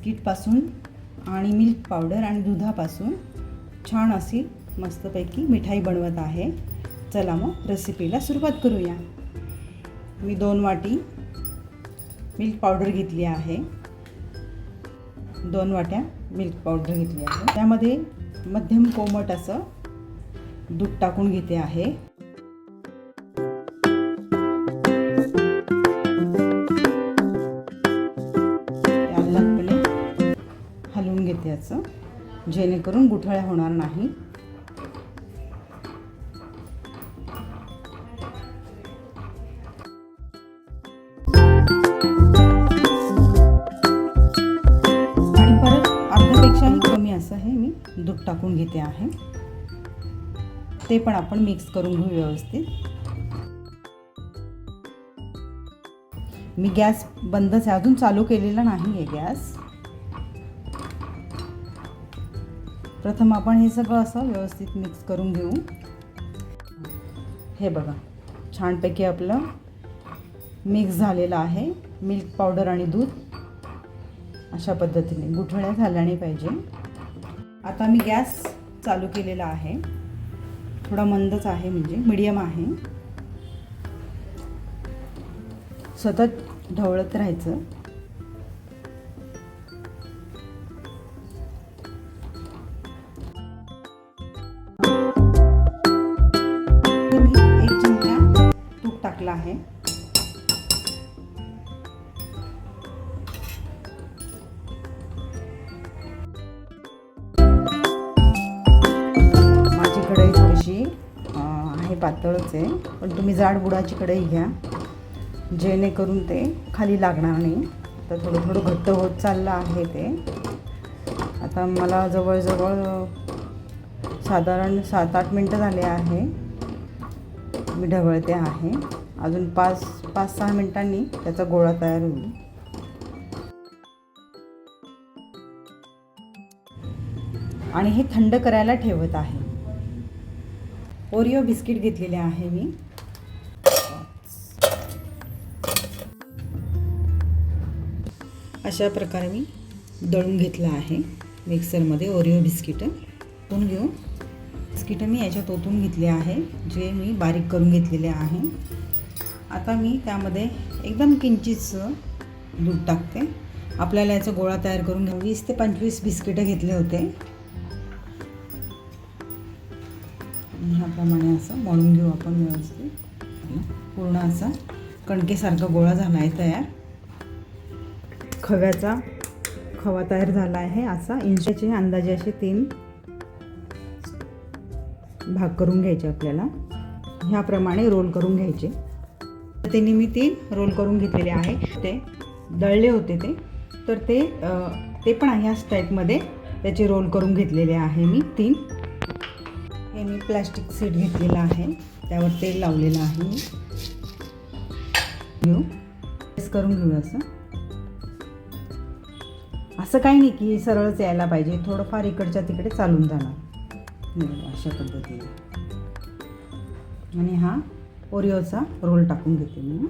बिस्किटपासून आणि milk powder आणि दुधापासून छान अशी मस्तपैकी मिठाई बनवत आहे. चला मग रेसिपीला सुरुवात करूया. मी 2 वाटी मिल्क पावडर घेतली आहे. 2 वाट्या मिल्क पावडर घेतली आहे. त्यामध्ये मध्यम कोमट असं दूध टाकून घेते आहे. हलवून घेते याचं, जेणेकरून गुठळ्या होणार नाही. आणि परत अर्ध्यापेक्षाही कमी असं हे मी दूध टाकून घेते आहे. ते पण आपण मिक्स करून घेऊ व्यवस्थित. मी गॅस बंदच आहे, अजून चालू केलेला नाही आहे गॅस. प्रथम आपण हे सगळं असं व्यवस्थित मिक्स करून घेऊ. हे बघा, छानपैकी आपलं मिक्स झालेलं आहे. मिल्क पावडर आणि दूध अशा पद्धतीने गुठळ्या झाल्या नाही पाहिजे. आता मी गॅस चालू केलेला आहे. थोडा मंदच आहे, म्हणजे मीडियम आहे. सतत ढवळत राहायचं. मी 1 चमचा तूप टाकला आहे. माझी कढई थोडीशी आहे, पातळच आहे, पण तुम्ही जाड बुडाची कढई घ्या, जेणेकरून ते खाली लागणार नाही. तर थोडं थोडं घट्ट होत चाललं आहे ते. आता मला जवळजवळ साधारण 7-8 मिनटं झाले आहे. मी ढवळते आहे. अजून 5-6 मिनटांनी त्याचा गोळा तयार होईल. आणि हे थंड करायला ठेवत आहे. ओरिओ बिस्किट घेतलेले आहे मी. अशा प्रकारे मी दळून घेतलं आहे मिक्सरमध्ये. ओरिओ बिस्किटं ओतून घेऊ. बिस्किटं मी याच्यात ओतून घेतले आहे, जे मी बारीक करून घेतलेले आहे. आता मी त्यामध्ये एकदम किंचितचं दूध टाकते. आपल्याला याचा गोळा तयार करून घेऊ. 20 ते 25 बिस्किटं घेतले होते. ह्याप्रमाणे असं मळून घेऊ आपण व्यवस्थित. पूर्ण असा कणकेसारखा गोळा झाला आहे तयार. खव्याचा खवा तयार झाला आहे. असा इंचाचे अंदाजे असे 3 भाग करून घ्यायचे आपल्याला. ह्याप्रमाणे रोल करून घ्यायचे. त्याने मी 3 रोल करून घेतलेले आहे. ते दळले होते तर ते पण ह्याच टाईपमध्ये त्याचे रोल करून घेतलेले आहे मी 3. हे मी प्लॅस्टिक सीट घेतलेला आहे, त्यावर तेल लावलेलं आहे. घेऊ, प्रेस करून घेऊ. असं काही नाही की सरळच यायला पाहिजे, थोडंफार इकडच्या तिकडे चालून जाणार. अशा पद्धतीने. आणि हा ओरिओचा रोल टाकून घेते मी.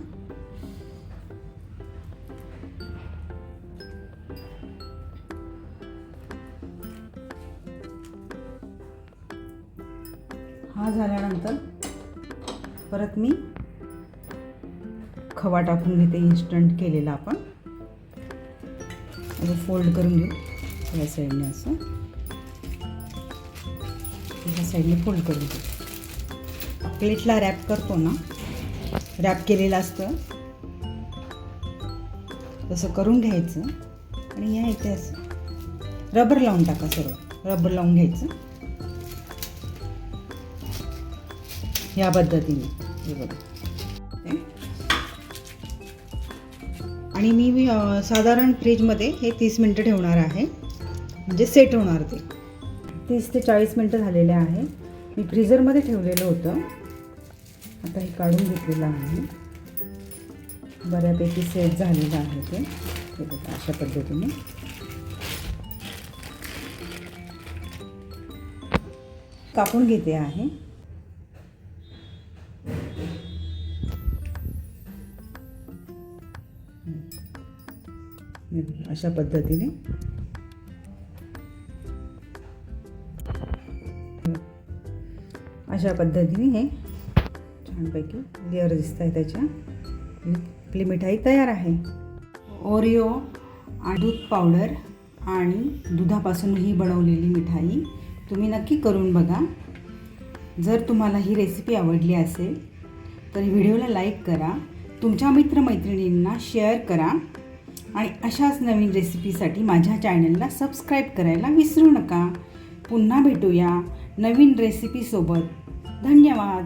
हा झाल्यानंतर परत मी खवा टाकून घेते, इन्स्टंट केलेला आपण. फोल्ड करून घेऊ या साईडने. असं या साईडने फोल्ड करून घेऊ. प्लेटला रॅप करतो ना, रॅप केलेलं असतं तसं करून घ्यायचं. आणि या इथे असं रबर लावून टाका. सर्व रबर लावून घ्यायचं या पद्धतीने. हे बघा. आणि मी साधारण फ्रीजमध्ये हे 30 मिनटं ठेवणार आहे, म्हणजे सेट होणार ते. 30 ते 40 मिनटं झालेले आहे. मी फ्रीझरमध्ये ठेवलेलं होतं. आता हे काढून घेतलेलं आहे. बऱ्यापैकी सेट झालेलं आहे ते. अशा पद्धतीने कापून घेते आहे. हे बघा, अशा पद्धतीने हे छानपैकी लेअर दिसत आहे त्याच्या. आपली मिठाई तयार आहे. ओरिओ आणि दूध पावडर आणि दुधापासून ही बनवलेली मिठाई तुम्ही नक्की करून बघा. जर तुम्हाला ही रेसिपी आवडली असेल तर व्हिडिओला लाईक करा, तुमच्या मित्रमैत्रिणींना शेअर करा आणि अशाच नवीन रेसिपीसाठी माझ्या चॅनलला सबस्क्राईब करायला विसरू नका. पुन्हा भेटूया नवीन रेसिपीसोबत. धन्यवाद.